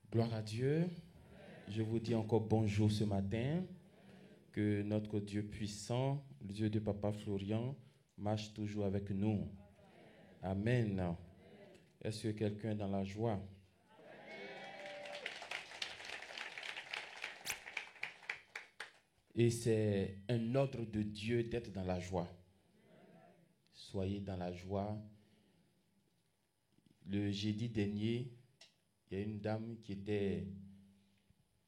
Gloire à Dieu. Je vous dis encore bonjour ce matin. Que notre Dieu puissant, le Dieu de Papa Florian, marche toujours avec nous. Amen. Est-ce que quelqu'un est dans la joie? Et c'est un ordre de Dieu d'être dans la joie. Soyez dans la joie. Le jeudi dernier, il y a une dame qui était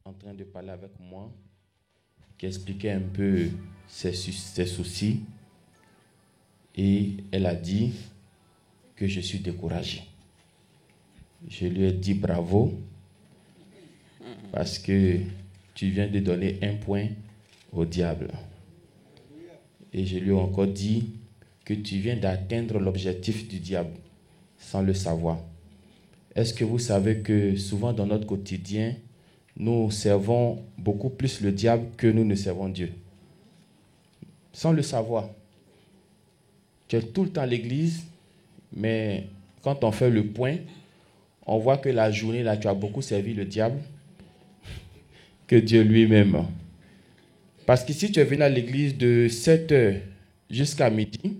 en train de parler avec moi, qui expliquait un peu ses soucis. Et elle a dit que je suis découragé. Je lui ai dit bravo, parce que tu viens de donner un point au diable. Et je lui ai encore dit que tu viens d'atteindre l'objectif du diable sans le savoir. Est-ce que vous savez que souvent dans notre quotidien, nous servons beaucoup plus le diable que nous ne servons Dieu? Sans le savoir. Tu es tout le temps à l'église, mais quand on fait le point, on voit que la journée, là, tu as beaucoup servi le diable que Dieu lui-même. Parce que si tu es venu à l'église de 7h jusqu'à midi,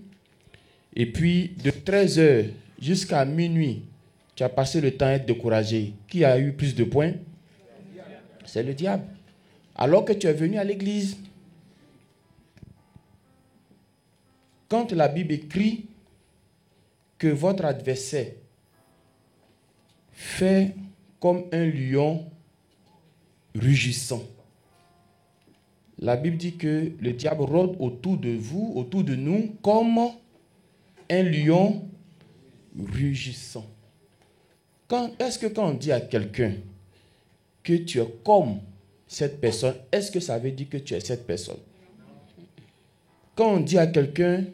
et puis de 13h jusqu'à minuit, tu as passé le temps à être découragé. Qui a eu plus de points? C'est le diable. Alors que tu es venu à l'église. Quand la Bible écrit que votre adversaire fait comme un lion rugissant, la Bible dit que le diable rôde autour de vous, autour de nous, comme un lion rugissant. Est-ce que quand on dit à quelqu'un que tu es comme cette personne, est-ce que ça veut dire que tu es cette personne? Quand on dit à quelqu'un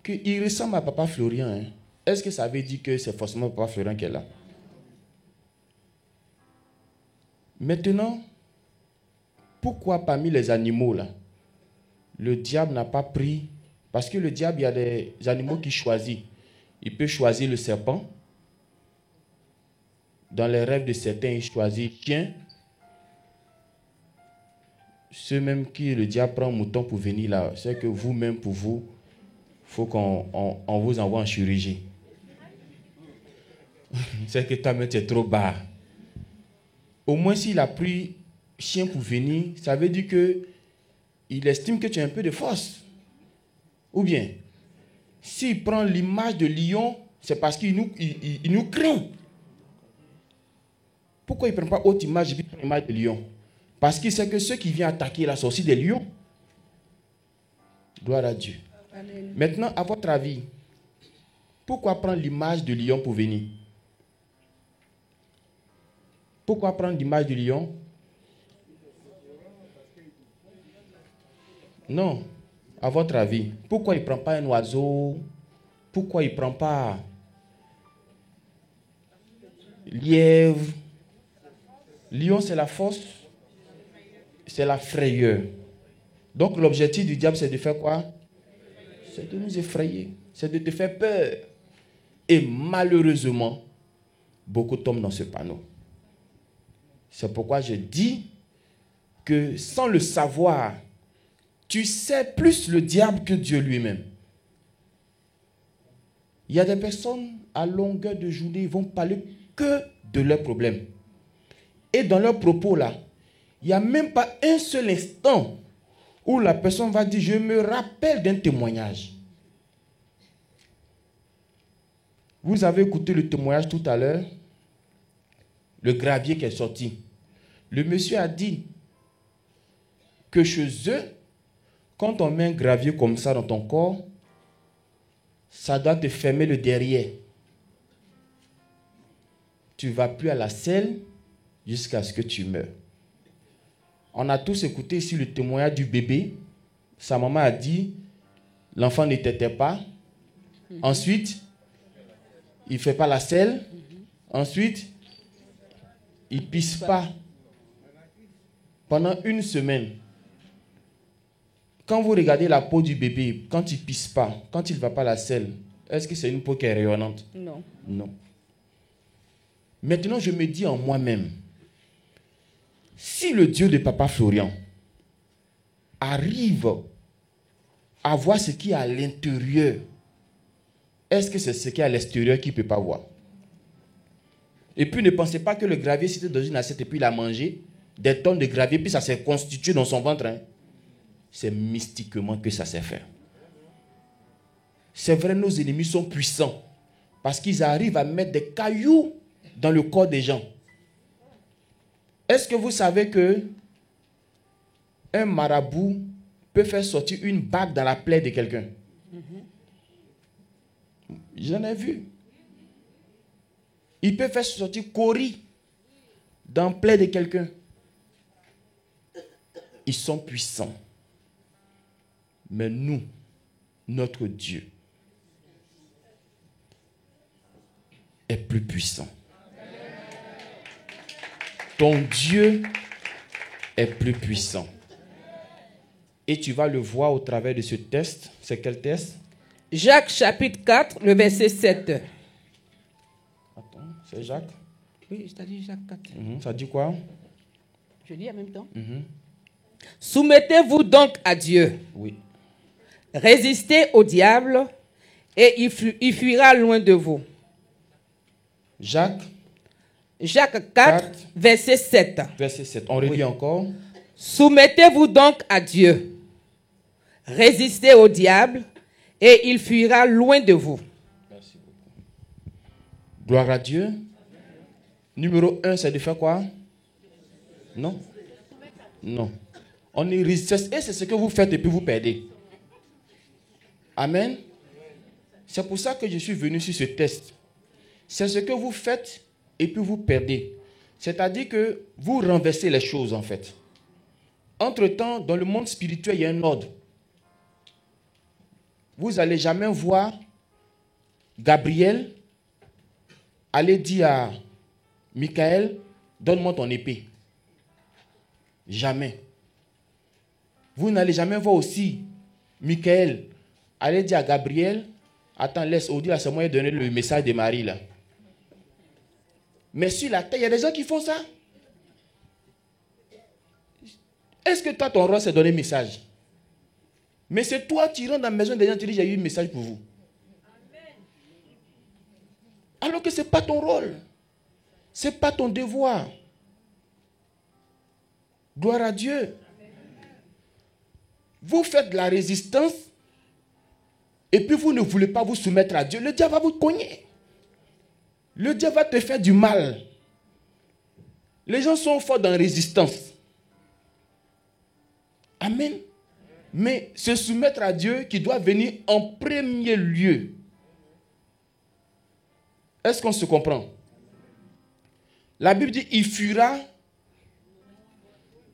qu'il ressemble à Papa Florian, est-ce que ça veut dire que c'est forcément Papa Florian qui est là? Maintenant, pourquoi parmi les animaux, là, le diable n'a pas pris? Parce que le diable, il y a des animaux qui choisissent. Il peut choisir le serpent. Dans les rêves de certains, il choisit chien. Ceux même qui le diable prend mouton pour venir là, c'est que vous-même, pour vous, il faut qu'on vous envoie en chirurgie. C'est que toi-même, tu es trop bas. Au moins, s'il a pris chien pour venir, ça veut dire qu'il estime que tu as un peu de force. Ou bien, s'il prend l'image de lion, c'est parce qu'il nous craint. Pourquoi il ne prend pas autre image et puis prend l'image de lion? Parce qu'il sait que ceux qui viennent attaquer là sont aussi des lions. Gloire à Dieu. Amen. Maintenant, à votre avis, pourquoi prendre l'image de lion pour venir? Pourquoi prendre l'image de lion? Non. À votre avis, pourquoi il ne prend pas un oiseau? Pourquoi il ne prend pas lièvre? Lion, c'est la force, c'est la frayeur. Donc l'objectif du diable, c'est de faire quoi? C'est de nous effrayer, c'est de te faire peur. Et malheureusement, beaucoup tombent dans ce panneau. C'est pourquoi je dis que sans le savoir, tu sais plus le diable que Dieu lui-même. Il y a des personnes à longueur de journée, ils vont parler que de leurs problèmes. Et dans leurs propos là, il n'y a même pas un seul instant où la personne va dire, je me rappelle d'un témoignage. Vous avez écouté le témoignage tout à l'heure, le gravier qui est sorti. Le monsieur a dit que chez eux, quand on met un gravier comme ça dans ton corps, ça doit te fermer le derrière. Tu ne vas plus à la selle jusqu'à ce que tu meurs. On a tous écouté ici le témoignage du bébé. Sa maman a dit, l'enfant ne t'était pas. Ensuite, il ne fait pas la selle. Ensuite, il ne pisse pas. Pendant une semaine. Quand vous regardez la peau du bébé, quand il ne pisse pas, quand il ne va pas à la selle, est-ce que c'est une peau qui est rayonnante? Non. Non. Maintenant, je me dis en moi-même Si le Dieu de Papa Florian arrive à voir ce qui est à l'intérieur, est-ce que c'est ce qui est à l'extérieur qu'il ne peut pas voir? Et puis ne pensez pas que le gravier c'était dans une assiette et puis il a mangé des tonnes de gravier puis ça s'est constitué dans son ventre. Hein. C'est mystiquement que ça s'est fait. C'est vrai, nos ennemis sont puissants parce qu'ils arrivent à mettre des cailloux dans le corps des gens. Est-ce que vous savez que un marabout peut faire sortir une bague dans la plaie de quelqu'un? J'en ai vu. Il peut faire sortir Cori dans la plaie de quelqu'un. Ils sont puissants. Mais nous, notre Dieu est plus puissant. Ton Dieu est plus puissant. Et tu vas le voir au travers de ce test. C'est quel test? Jacques chapitre 4, le verset 7. Attends, c'est Jacques? Oui, je t'ai dit Jacques 4. Ça dit quoi? Je lis en même temps. Soumettez-vous donc à Dieu. Oui. Résistez au diable et il fuira loin de vous. Jacques 4, verset 7. Verset 7. On relit encore. Soumettez-vous donc à Dieu. Résistez au diable et il fuira loin de vous. Merci beaucoup. Gloire à Dieu. Numéro 1, c'est de faire quoi? Non. Non. On est résisté. Et c'est ce que vous faites et puis vous perdez. Amen. C'est pour ça que je suis venu sur ce test. C'est ce que vous faites et puis vous perdez. C'est-à-dire que vous renversez les choses en fait. Entre-temps, dans le monde spirituel, il y a un ordre. Vous n'allez jamais voir Gabriel aller dire à Michael, donne-moi ton épée. Jamais. Vous n'allez jamais voir aussi Michael aller dire à Gabriel, attends, laisse Odile à ce moment donner le message de Marie là. Mais sur la terre, il y a des gens qui font ça. Est-ce que toi, ton rôle, c'est donner un message? Mais c'est toi, tu rentres dans la maison des gens, tu dis, j'ai eu un message pour vous. Alors que ce n'est pas ton rôle. Ce n'est pas ton devoir. Gloire à Dieu. Vous faites de la résistance et puis vous ne voulez pas vous soumettre à Dieu. Le diable va vous cogner. Le diable va te faire du mal. Les gens sont forts dans la résistance. Amen. Mais se soumettre à Dieu qui doit venir en premier lieu. Est-ce qu'on se comprend? La Bible dit, il fuira.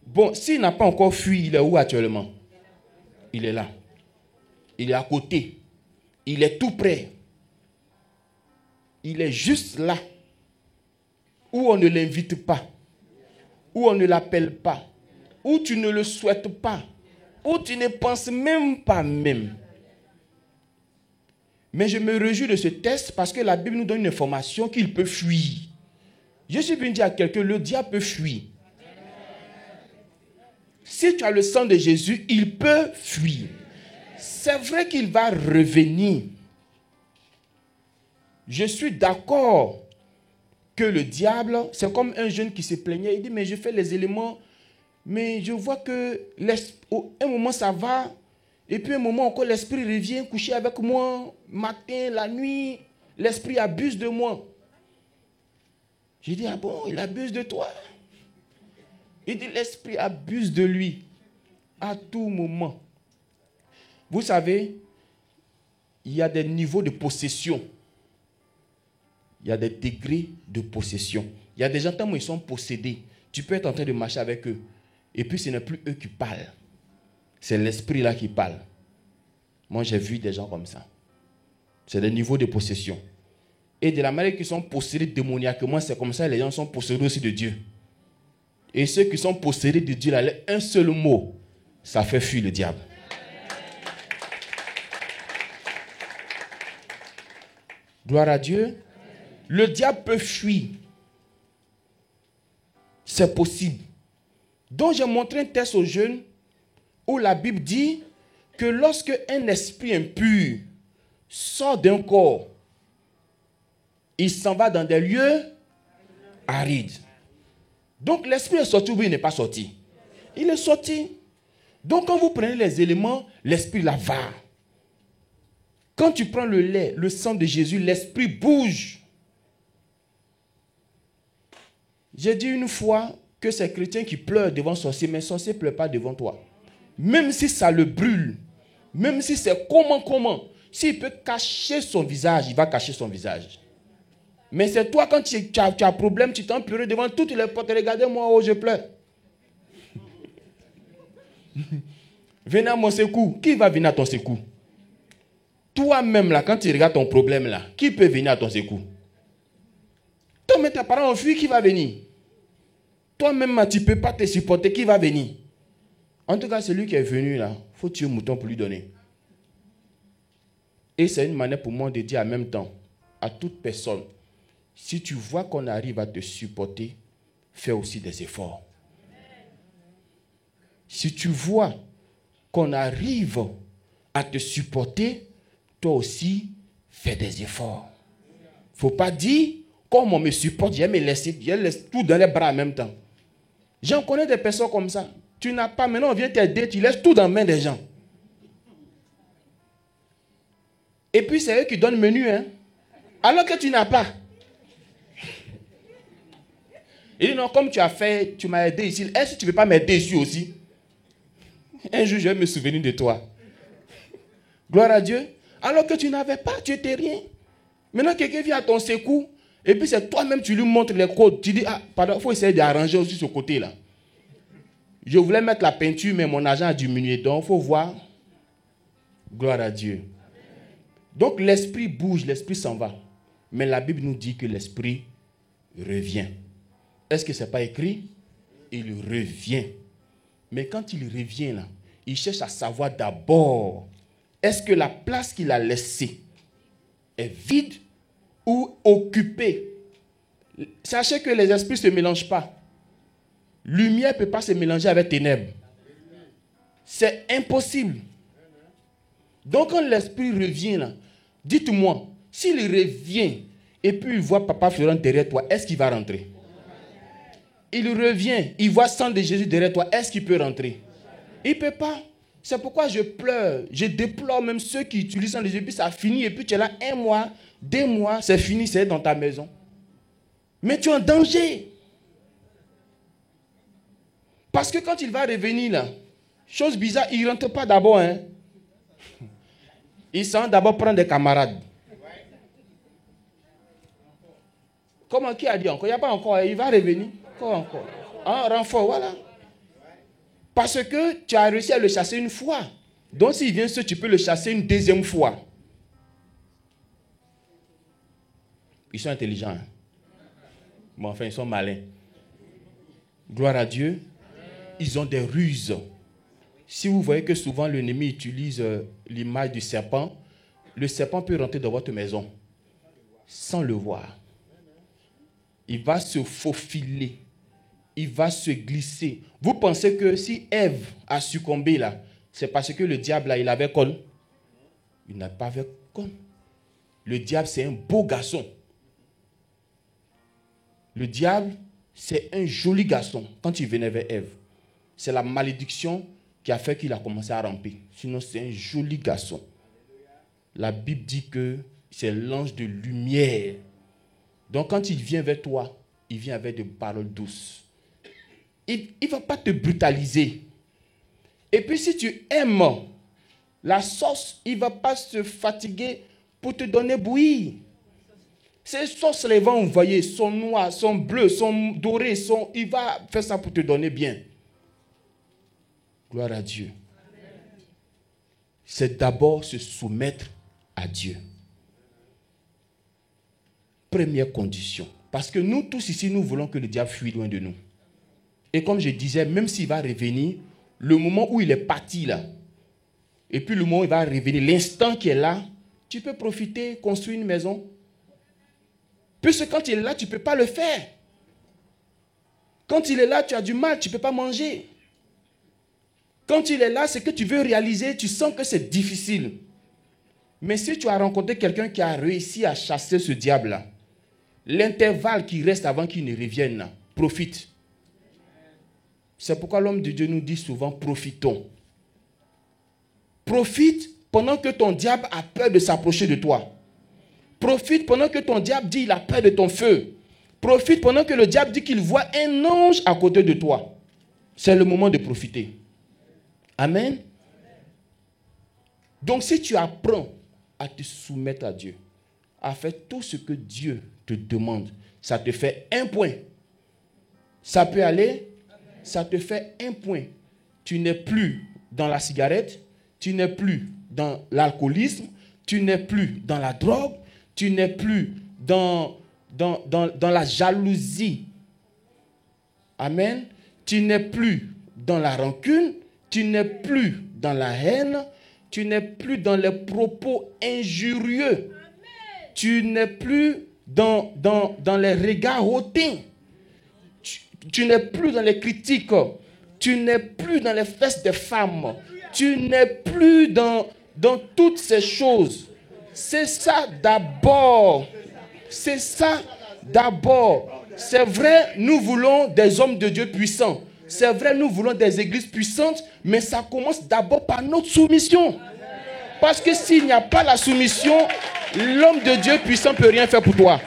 Bon, s'il n'a pas encore fui, il est où actuellement? Il est là. Il est à côté. Il est tout près. Il est juste là. Où on ne l'invite pas. Où on ne l'appelle pas. Où tu ne le souhaites pas. Où tu ne penses même pas même. Mais je me réjouis de ce test parce que la Bible nous donne une information qu'il peut fuir. Je suis venu dire à quelqu'un, le diable peut fuir. Si tu as le sang de Jésus, il peut fuir. C'est vrai qu'il va revenir. Je suis d'accord que le diable, c'est comme un jeune qui se plaignait. Il dit, mais je fais les éléments, mais je vois que un moment ça va, et puis un moment encore l'esprit revient coucher avec moi, matin, la nuit, l'esprit abuse de moi. J'ai dit, ah bon, il abuse de toi? Il dit, l'esprit abuse de lui à tout moment. Vous savez, il y a des niveaux de possession. Il y a des degrés de possession. Il y a des gens, tant qu'ils sont possédés, tu peux être en train de marcher avec eux. Et puis, ce n'est plus eux qui parlent. C'est l'esprit là qui parle. Moi, j'ai vu des gens comme ça. C'est des niveaux de possession. Et de la manière qu'ils sont possédés démoniaquement, c'est comme ça les gens sont possédés aussi de Dieu. Et ceux qui sont possédés de Dieu, là, un seul mot, ça fait fuir le diable. Gloire à Dieu. Le diable peut fuir. C'est possible. Donc j'ai montré un texte aux jeunes où la Bible dit que lorsque un esprit impur sort d'un corps, il s'en va dans des lieux arides. Donc l'esprit est sorti ou il n'est pas sorti? Il est sorti. Donc quand vous prenez les éléments, l'esprit là va. Quand tu prends le lait, le sang de Jésus, l'esprit bouge. J'ai dit une fois que c'est chrétien qui pleure devant sorcier, mais sorcier ne pleure pas devant toi. Même si ça le brûle, même si c'est comment, s'il peut cacher son visage, il va cacher son visage. Mais c'est toi, quand tu as un problème, tu t'en pleures devant toutes les portes. Regardez-moi, oh, je pleure. Venez à mon secours. Qui va venir à ton secours? Toi-même, là, quand tu regardes ton problème, là, qui peut venir à ton secours? Toi-même, tes parents ont fui, qui va venir? Toi-même, tu ne peux pas te supporter, qui va venir? En tout cas, celui qui est venu, là, il faut tuer un mouton pour lui donner. Et c'est une manière pour moi de dire en même temps à toute personne, si tu vois qu'on arrive à te supporter, fais aussi des efforts. Si tu vois qu'on arrive à te supporter, toi aussi, fais des efforts. Il ne faut pas dire, comme on me supporte, je laisse tout dans les bras en même temps. J'en connais des personnes comme ça. Tu n'as pas, maintenant on vient t'aider, tu laisses tout dans la main des gens. Et puis c'est eux qui donnent le menu, hein. Alors que tu n'as pas. Il dit non, comme tu as fait, tu m'as aidé ici, est-ce que tu ne veux pas m'aider ici aussi? Un jour, je vais me souvenir de toi. Gloire à Dieu. Alors que tu n'avais pas, tu n'étais rien. Maintenant, quelqu'un vient à ton secours, et puis c'est toi-même, tu lui montres les codes. Tu dis, ah, pardon, il faut essayer d'arranger aussi ce côté-là. Je voulais mettre la peinture, mais mon argent a diminué. Donc, il faut voir. Gloire à Dieu. Donc, l'esprit bouge, l'esprit s'en va. Mais la Bible nous dit que l'esprit revient. Est-ce que ce n'est pas écrit? Il revient. Mais quand il revient, là, il cherche à savoir d'abord, est-ce que la place qu'il a laissée est vide ou occupée? Sachez que les esprits ne se mélangent pas. Lumière ne peut pas se mélanger avec ténèbres. C'est impossible. Donc quand l'esprit revient, là, dites-moi, s'il revient et puis il voit Papa Florent derrière toi, est-ce qu'il va rentrer? Il revient, il voit le sang de Jésus derrière toi, est-ce qu'il peut rentrer? Il ne peut pas. C'est pourquoi je pleure, je déplore même ceux qui utilisent le sang de Jésus, puis ça finit, et puis tu es là 1 mois, 2 mois, c'est fini, c'est dans ta maison. Mais tu es en danger. Parce que quand il va revenir là, chose bizarre, il ne rentre pas d'abord. Hein. Il s'en d'abord prendre des camarades. Comment qui a dit encore? Il n'y a pas encore, il va revenir. Encore. Un renfort, voilà. Parce que tu as réussi à le chasser une fois. Donc s'il vient, tu peux le chasser une 2e fois. Ils sont intelligents. Hein? Bon, enfin, ils sont malins. Gloire à Dieu. Ils ont des ruses. Si vous voyez que souvent l'ennemi utilise l'image du serpent, le serpent peut rentrer dans votre maison sans le voir. Il va se faufiler. Il va se glisser. Vous pensez que si Ève a succombé là, c'est parce que le diable là, il avait con? Il n'a pas avec con. Le diable, c'est un beau garçon. Le diable, c'est un joli garçon quand il venait vers Ève. C'est la malédiction qui a fait qu'il a commencé à ramper. Sinon, c'est un joli garçon. La Bible dit que c'est l'ange de lumière. Donc, quand il vient vers toi, il vient avec des paroles douces. Il ne va pas te brutaliser. Et puis, si tu aimes la sauce, il ne va pas se fatiguer pour te donner bouillie. Ces sauces, les vents, vous voyez, sont noires, sont bleues, sont dorées, il va faire ça pour te donner bien. Gloire à Dieu. C'est d'abord se soumettre à Dieu. Première condition. Parce que nous tous ici, nous voulons que le diable fuit loin de nous. Et comme je disais, même s'il va revenir, le moment où il est parti là, et puis le moment où il va revenir, l'instant qu'il est là, tu peux profiter, construire une maison. Puisque quand il est là, tu ne peux pas le faire. Quand il est là, tu as du mal, tu ne peux pas manger. Quand il est là, c'est que tu veux réaliser, tu sens que c'est difficile. Mais si tu as rencontré quelqu'un qui a réussi à chasser ce diable-là, l'intervalle qui reste avant qu'il ne revienne, profite. C'est pourquoi l'homme de Dieu nous dit souvent, profitons. Profite pendant que ton diable a peur de s'approcher de toi. Profite pendant que ton diable dit qu'il a peur de ton feu. Profite pendant que le diable dit qu'il voit un ange à côté de toi. C'est le moment de profiter. Amen. Donc si tu apprends à te soumettre à Dieu, à faire tout ce que Dieu te demande, ça te fait un point. Ça peut aller, ça te fait un point. Tu n'es plus dans la cigarette, tu n'es plus dans l'alcoolisme, tu n'es plus dans la drogue, tu n'es plus dans la jalousie. Amen. Tu n'es plus dans la rancune, tu n'es plus dans la haine, tu n'es plus dans les propos injurieux. Amen. Tu n'es plus dans les regards hautains. Tu n'es plus dans les critiques. Tu n'es plus dans les fesses des femmes. Tu n'es plus dans toutes ces choses. C'est ça d'abord. C'est ça d'abord. C'est vrai, nous voulons des hommes de Dieu puissants. C'est vrai, nous voulons des églises puissantes, mais ça commence d'abord par notre soumission. Parce que s'il n'y a pas la soumission, l'homme de Dieu puissant ne peut rien faire pour toi.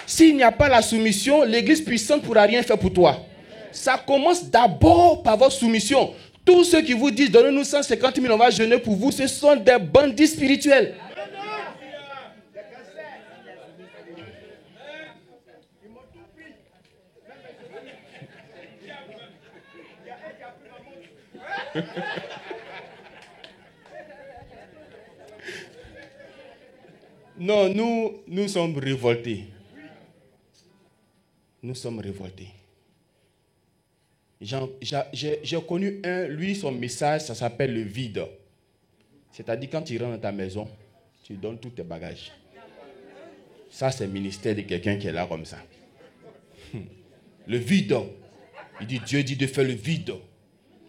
S'il n'y a pas la soumission, l'église puissante ne pourra rien faire pour toi. Ça commence d'abord par votre soumission. Tous ceux qui vous disent, donnez-nous 150 000, on va jeûner pour vous, ce sont des bandits spirituels. Non, nous sommes révoltés. Nous sommes révoltés. J'ai connu lui, son message, ça s'appelle le vide. C'est-à-dire, quand tu rentres dans ta maison, tu donnes tous tes bagages. Ça, c'est le ministère de quelqu'un qui est là comme ça. Le vide. Il dit, Dieu dit de faire le vide.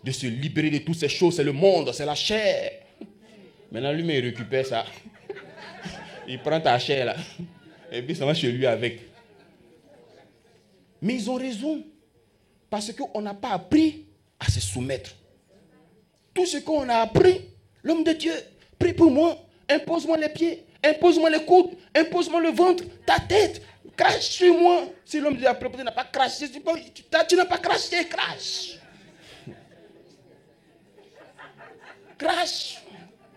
De se libérer de toutes ces choses. C'est le monde, c'est la chair. Maintenant, lui, il récupère ça. Il prend ta chair là. Et puis, ça va chez lui avec. Mais ils ont raison. Parce qu'on n'a pas appris à se soumettre. Tout ce qu'on a appris, l'homme de Dieu, prie pour moi, impose-moi les pieds, impose-moi les coudes, impose-moi le ventre, ta tête, crache sur moi. Si l'homme de Dieu n'a pas craché, tu n'as pas craché, crache. Crache,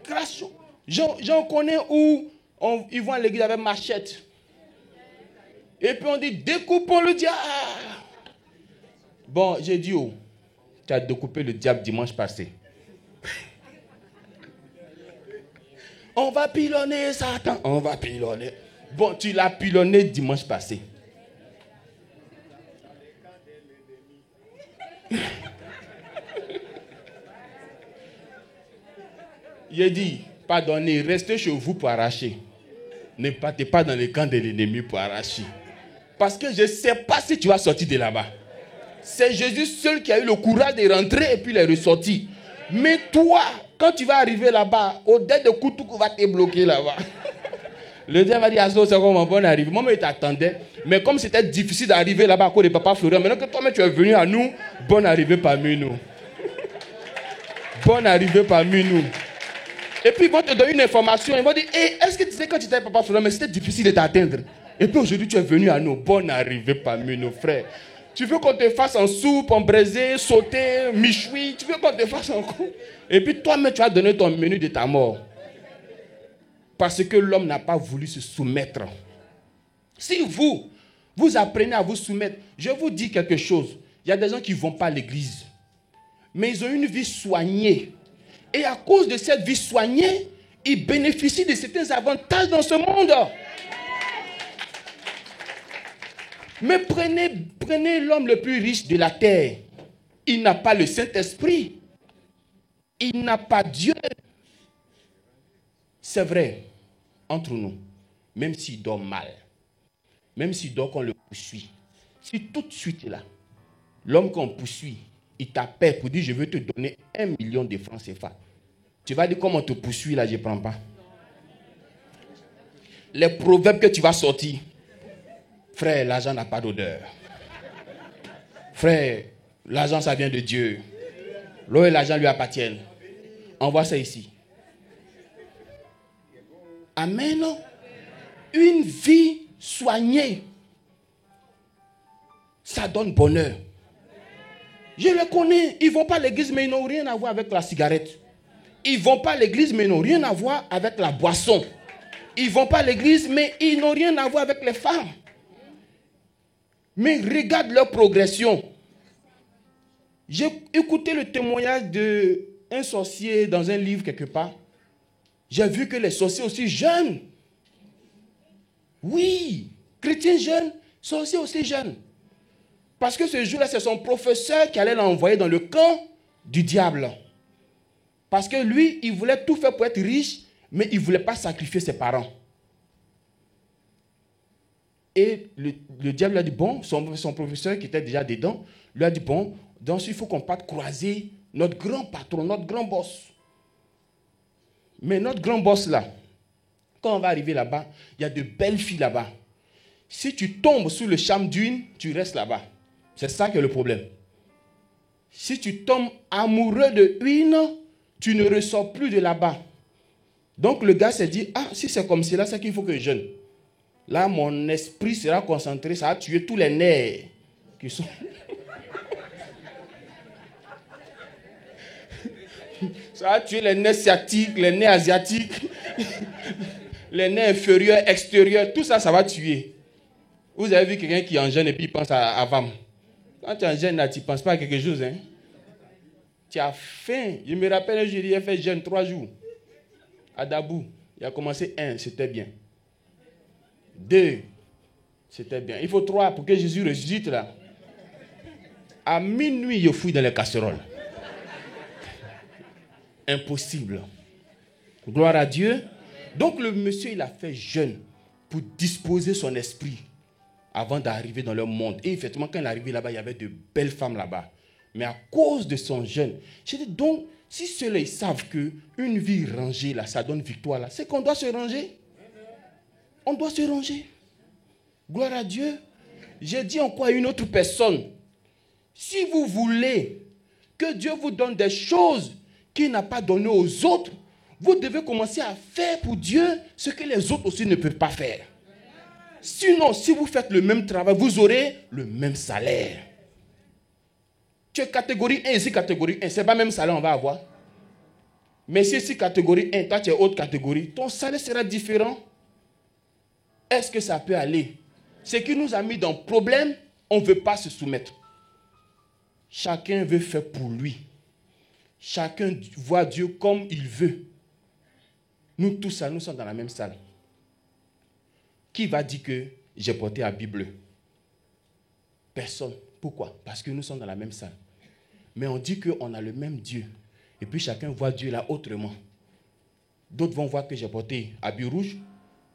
crache. J'en connais où ils vont à l'église avec machette. Et puis on dit, découpons le diable. Bon, j'ai dit, oh, tu as découpé le diable dimanche passé. On va pilonner Satan, on va pilonner. Bon, tu l'as pilonné dimanche passé. J'ai dit, pardonnez, restez chez vous pour arracher. Ne partez pas dans le camp de l'ennemi pour arracher. Parce que je ne sais pas si tu vas sortir de là-bas. C'est Jésus seul qui a eu le courage de rentrer et puis il est ressorti. Mais toi, quand tu vas arriver là-bas, au-delà de Koutouk va te bloquer là-bas. Le diable va dire, ah, c'est vraiment bon arriver. Moi, il t'attendait. Mais comme c'était difficile d'arriver là-bas à cause de Papa Florian, maintenant que toi-même tu es venu à nous, bonne arrivée parmi nous. Bonne arrivée parmi nous. Et puis ils vont te donner une information. Ils vont dire, hey, est-ce que tu sais quand tu étais avec Papa Florian, mais c'était difficile de t'atteindre. Et puis aujourd'hui tu es venu à nous. Bonne arrivée parmi nos frères. Tu veux qu'on te fasse en soupe, en braisé, sauté, michoui. Tu veux qu'on te fasse en coup. Et puis toi-même tu as donné ton menu de ta mort. Parce que l'homme n'a pas voulu se soumettre. Si vous apprenez à vous soumettre, je vous dis quelque chose. Il y a des gens qui ne vont pas à l'église. Mais ils ont une vie soignée. Et à cause de cette vie soignée, ils bénéficient de certains avantages dans ce monde. Mais prenez l'homme le plus riche de la terre. Il n'a pas le Saint-Esprit. Il n'a pas Dieu. C'est vrai, entre nous, même s'il dort mal, même s'il dort qu'on le poursuit, Si tout de suite là, l'homme qu'on poursuit, il t'appelle pour dire je veux te donner 1 million de francs CFA. Tu vas dire comment on te poursuit là, je ne prends pas. Les proverbes que tu vas sortir. Frère, l'argent n'a pas d'odeur. Frère, l'argent ça vient de Dieu. L'eau et l'argent lui appartiennent. Envoie ça ici. Amen. Une vie soignée, ça donne bonheur. Je les connais. Ils ne vont pas à l'église, mais ils n'ont rien à voir avec la cigarette. Ils ne vont pas à l'église, mais ils n'ont rien à voir avec la boisson. Ils ne vont pas à l'église, mais ils n'ont rien à voir avec les femmes. Mais regarde leur progression. J'ai écouté le témoignage d'un sorcier dans un livre quelque part. J'ai vu que les sorciers aussi jeunes. Oui, chrétiens jeunes, sorciers aussi jeunes. Parce que ce jour-là, c'est son professeur qui allait l'envoyer dans le camp du diable. Parce que lui, il voulait tout faire pour être riche, mais il ne voulait pas sacrifier ses parents. Et le diable lui a dit, bon, son professeur qui était déjà dedans, lui a dit, bon, donc il faut qu'on parte croiser notre grand patron, notre grand boss. Mais notre grand boss là, quand on va arriver là-bas, il y a de belles filles là-bas. Si tu tombes sous le charme d'une, tu restes là-bas. C'est ça qui est le problème. Si tu tombes amoureux de une, tu ne ressors plus de là-bas. Donc le gars s'est dit, ah, si c'est comme cela, c'est qu'il faut que je jeûne. Là, mon esprit sera concentré, ça va tuer tous les nerfs qui sont... Ça va tuer les nerfs sciatiques, les nerfs asiatiques, les nerfs inférieurs, extérieurs, tout ça, ça va tuer. Vous avez vu quelqu'un qui en jeûne et puis il pense à VAM. Quand tu en jeûne, là, tu ne penses pas à quelque chose. Hein? Tu as faim. Je me rappelle un jour, il a fait jeûne 3 jours. À Dabou, il a commencé 1, c'était bien. 2, c'était bien. Il faut 3 pour que Jésus ressuscite là. À minuit, je fouille dans les casseroles. Impossible. Gloire à Dieu. Donc le monsieur, il a fait jeûne pour disposer son esprit avant d'arriver dans le monde. Et effectivement, quand il est arrivé là-bas, il y avait de belles femmes là-bas. Mais à cause de son jeûne, j'ai dit donc, si ceux-là, ils savent qu'une vie rangée, là, ça donne victoire, là, c'est qu'on doit se ranger. On doit se ranger. Gloire à Dieu. J'ai dit encore à une autre personne, si vous voulez que Dieu vous donne des choses qu'il n'a pas données aux autres, vous devez commencer à faire pour Dieu ce que les autres aussi ne peuvent pas faire. Sinon, si vous faites le même travail, vous aurez le même salaire. Tu es catégorie 1, ici catégorie 1, ce n'est pas le même salaire on va avoir. Mais si ici catégorie 1, toi tu es haute catégorie, ton salaire sera différent. Est-ce que ça peut aller? Ce qui nous a mis dans le problème, on ne veut pas se soumettre. Chacun veut faire pour lui. Chacun voit Dieu comme il veut. Nous tous, ça, nous sommes dans la même salle. Qui va dire que j'ai porté la Bible? Personne. Pourquoi? Parce que nous sommes dans la même salle. Mais on dit qu'on a le même Dieu. Et puis chacun voit Dieu là autrement. D'autres vont voir que j'ai porté habit rouge.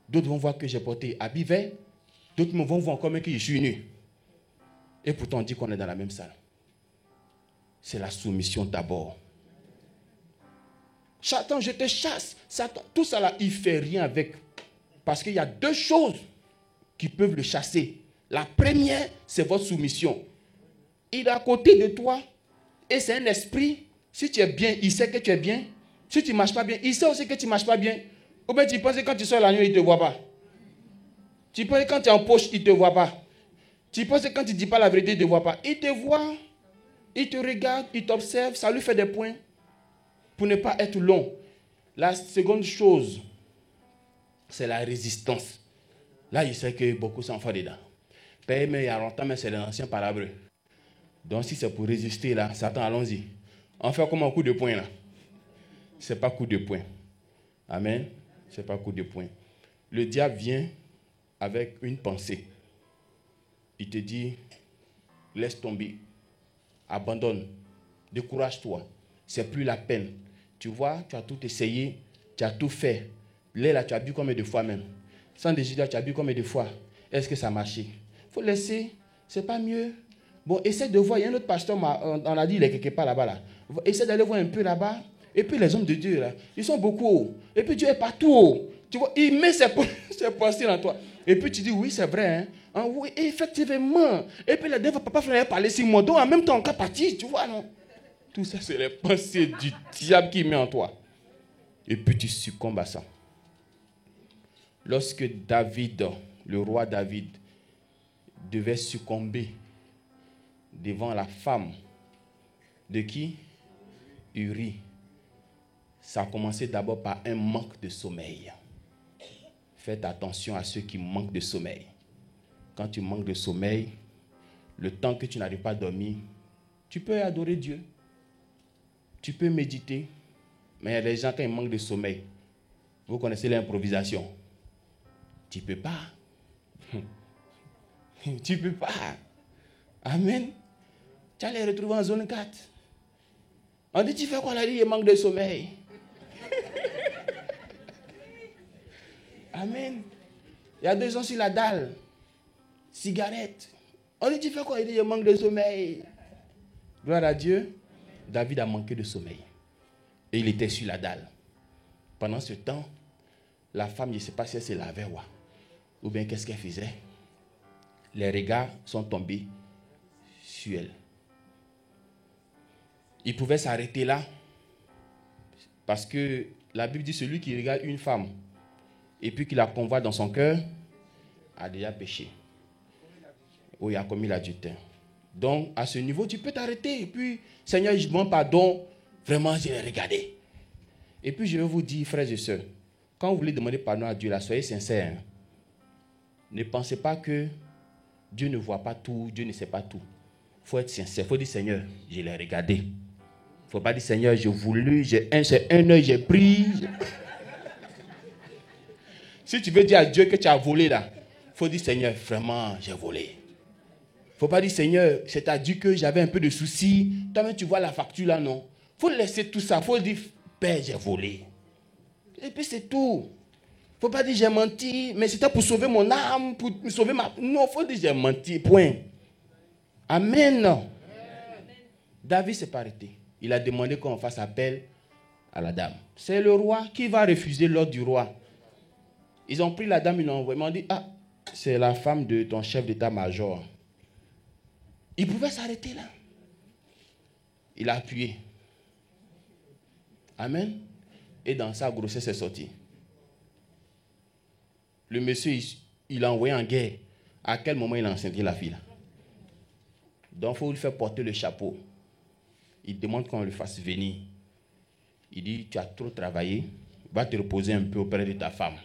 D'autres vont voir que j'ai porté habit vert. D'autres vont voir comme que je suis nu. Et pourtant on dit qu'on est dans la même salle. C'est la soumission d'abord. Satan, je te chasse. Satan, tout ça là, il ne fait rien avec. Parce qu'il y a 2 choses qui peuvent le chasser. La première, c'est votre soumission. Il est à côté de toi. Et c'est un esprit. Si tu es bien, il sait que tu es bien. Si tu ne marches pas bien, il sait aussi que tu ne marches pas bien. Ou bien tu penses que quand tu sors la nuit, il ne te voit pas. Tu penses que quand tu es en poche, il ne te voit pas. Tu penses que quand tu ne dis pas la vérité, il ne te voit pas. Il te voit. Il te regarde, il t'observe. Ça lui fait des points. Pour ne pas être long. La seconde chose, c'est la résistance. Là, je sais que beaucoup s'en font dedans. Mais il y a longtemps, mais c'est l'ancien palabre. Donc, si c'est pour résister, là, Satan, allons-y. On fait comme un coup de poing, là. Ce n'est pas coup de poing. Amen. Ce n'est pas coup de poing. Le diable vient avec une pensée. Il te dit, laisse tomber. Abandonne. Décourage-toi. C'est plus la peine. Tu vois, tu as tout essayé, tu as tout fait. Là, tu as bu combien de fois même? Sans décider, tu as bu combien de fois? Est-ce que ça a marché? Il faut laisser. C'est pas mieux. Bon, essaie de voir. Il y a un autre pasteur, on a dit, il est quelque part là-bas. Là. Essaie d'aller voir un peu là-bas. Et puis les hommes de Dieu, là, ils sont beaucoup hauts. Et puis Dieu est partout haut. Tu vois, il met ses pensées en toi. Et puis tu dis, oui, c'est vrai. Hein? Ah, oui, effectivement. Et puis le diable, papa frère parler sur moi. Donc en même temps, on est parti, tu vois, non? Tout ça, c'est les pensées du diable qui met en toi. Et puis tu succombes à ça. Lorsque David, le roi David, devait succomber devant la femme de qui? Uri. Ça a commencé d'abord par un manque de sommeil. Faites attention à ceux qui manquent de sommeil. Quand tu manques de sommeil, le temps que tu n'arrives pas à dormir, tu peux adorer Dieu. Tu peux méditer. Mais il y a des gens, quand ils manquent de sommeil, vous connaissez l'improvisation. Tu ne peux pas. Tu ne peux pas. Amen. Tu vas les retrouver en zone 4. On dit, tu fais quoi là? Il manque de sommeil. Amen. Il y a 2 gens sur la dalle. Cigarette. On dit, tu fais quoi? Il dit, il manque de sommeil. Gloire à Dieu. David a manqué de sommeil. Et il était sur la dalle. Pendant ce temps, la femme, je ne sais pas si elle se lavait ou bien qu'est-ce qu'elle faisait. Les regards sont tombés sur elle. Il pouvait s'arrêter là. Parce que la Bible dit, celui qui regarde une femme et puis qui la convoite dans son cœur a déjà péché. Ou il a commis l'adultère. Donc, à ce niveau, tu peux t'arrêter. Et puis, Seigneur, je demande pardon. Vraiment, je l'ai regardé. Et puis, je vais vous dire, frères et sœurs, quand vous voulez demander pardon à Dieu, là, soyez sincères. Hein. Ne pensez pas que Dieu ne voit pas tout, Dieu ne sait pas tout. Il faut être sincère. Il faut dire, Seigneur, je l'ai regardé. Il ne faut pas dire, Seigneur, j'ai voulu, c'est un œil, j'ai pris. Si tu veux dire à Dieu que tu as volé là, il faut dire, Seigneur, vraiment, j'ai volé. Il ne faut pas dire, Seigneur, c'est à Dieu que j'avais un peu de soucis. Toi-même, tu vois la facture là, non? Il faut laisser tout ça. Il faut dire, Père, j'ai volé. Et puis c'est tout. Il ne faut pas dire, j'ai menti, mais c'était pour sauver mon âme, pour sauver ma... Non, il faut dire, j'ai menti, point. Amen. Amen. David ne s'est pas arrêté. Il a demandé qu'on fasse appel à la dame. C'est le roi qui va refuser l'ordre du roi. Ils ont pris la dame, ils l'ont envoyée. Ils m'ont dit, ah, c'est la femme de ton chef d'état-major. Il pouvait s'arrêter là. Il a appuyé. Amen. Et dans sa grossesse, c'est sorti. Le monsieur, il a envoyé en guerre. À quel moment il a enceinte la fille là? Donc, il faut lui faire porter le chapeau. Il demande qu'on le fasse venir. Il dit, tu as trop travaillé. Va te reposer un peu auprès de ta femme.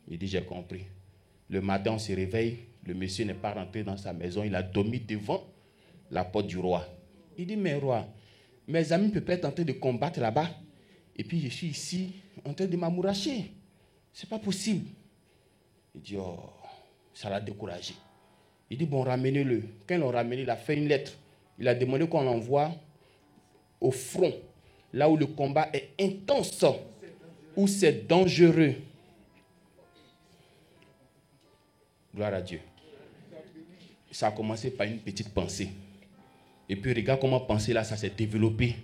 Il dit, j'ai compris. Le matin, on se réveille. Le monsieur n'est pas rentré dans sa maison. Il a dormi devant la porte du roi. Il dit, mais roi, mes amis peuvent être en train de combattre là-bas. Et puis, je suis ici en train de m'amouracher. Ce n'est pas possible. Il dit, oh, ça l'a découragé. Il dit, bon, ramenez-le. Quand ils l'ont ramené, il a fait une lettre. Il a demandé qu'on l'envoie au front, là où le combat est intense, où c'est dangereux. Gloire à Dieu. Ça a commencé par une petite pensée. Et puis regarde comment penser là, ça s'est développé.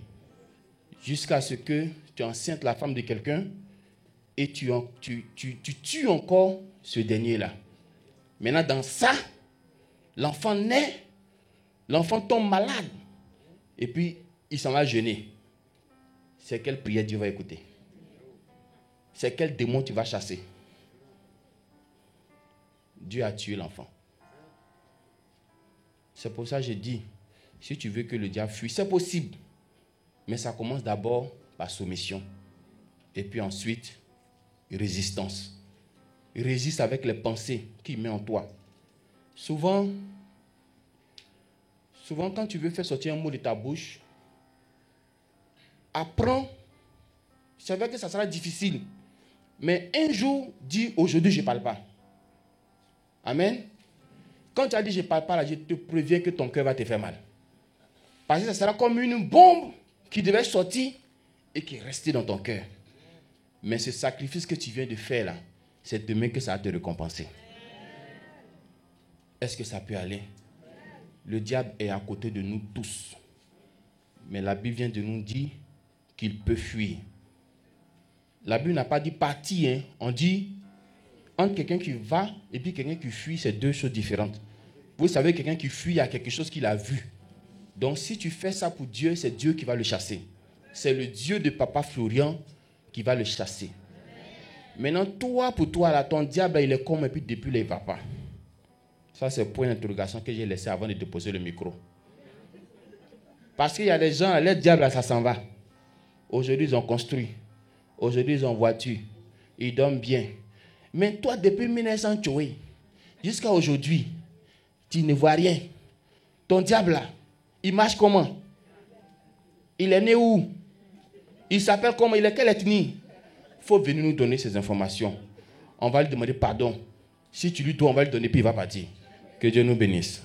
Jusqu'à ce que tu enceintes la femme de quelqu'un et tu tues encore ce dernier-là. Maintenant, dans ça, l'enfant naît, l'enfant tombe malade. Et puis, il s'en va jeûner. C'est quelle prière Dieu va écouter? C'est quel démon tu vas chasser? Dieu a tué l'enfant. C'est pour ça que je dis, si tu veux que le diable fuit, c'est possible. Mais ça commence d'abord par soumission. Et puis ensuite, résistance. Il résiste avec les pensées qu'il met en toi. Souvent, quand tu veux faire sortir un mot de ta bouche, apprends. C'est vrai que ça sera difficile. Mais un jour, dis aujourd'hui, je ne parle pas. Amen. Quand tu as dit je ne parle pas, là, je te préviens que ton cœur va te faire mal. Parce que ça sera comme une bombe qui devait sortir et qui est restée dans ton cœur. Mais ce sacrifice que tu viens de faire là, c'est demain que ça va te récompenser. Est-ce que ça peut aller? Le diable est à côté de nous tous. Mais la Bible vient de nous dire qu'il peut fuir. La Bible n'a pas dit partir. Hein. On dit entre quelqu'un qui va et puis quelqu'un qui fuit, c'est deux choses différentes. Vous savez, quelqu'un qui fuit a quelque chose qu'il a vu. Donc si tu fais ça pour Dieu, c'est Dieu qui va le chasser. C'est le Dieu de Papa Florian qui va le chasser. Maintenant, toi, pour toi, là, ton diable, il est comme et puis depuis là, il ne va pas. Ça, c'est le point d'interrogation que j'ai laissé avant de te poser le micro. Parce qu'il y a des gens, les diables, ça s'en va. Aujourd'hui, ils ont construit. Aujourd'hui, ils ont voiture. Ils dorment bien. Mais toi, depuis 1900, jusqu'à aujourd'hui, tu ne vois rien. Ton diable, là, il marche comment? Il est né où? Il s'appelle comment? Il est quelle ethnie? Il faut venir nous donner ces informations. On va lui demander pardon. Si tu lui dois, on va lui donner, puis il va partir. Que Dieu nous bénisse.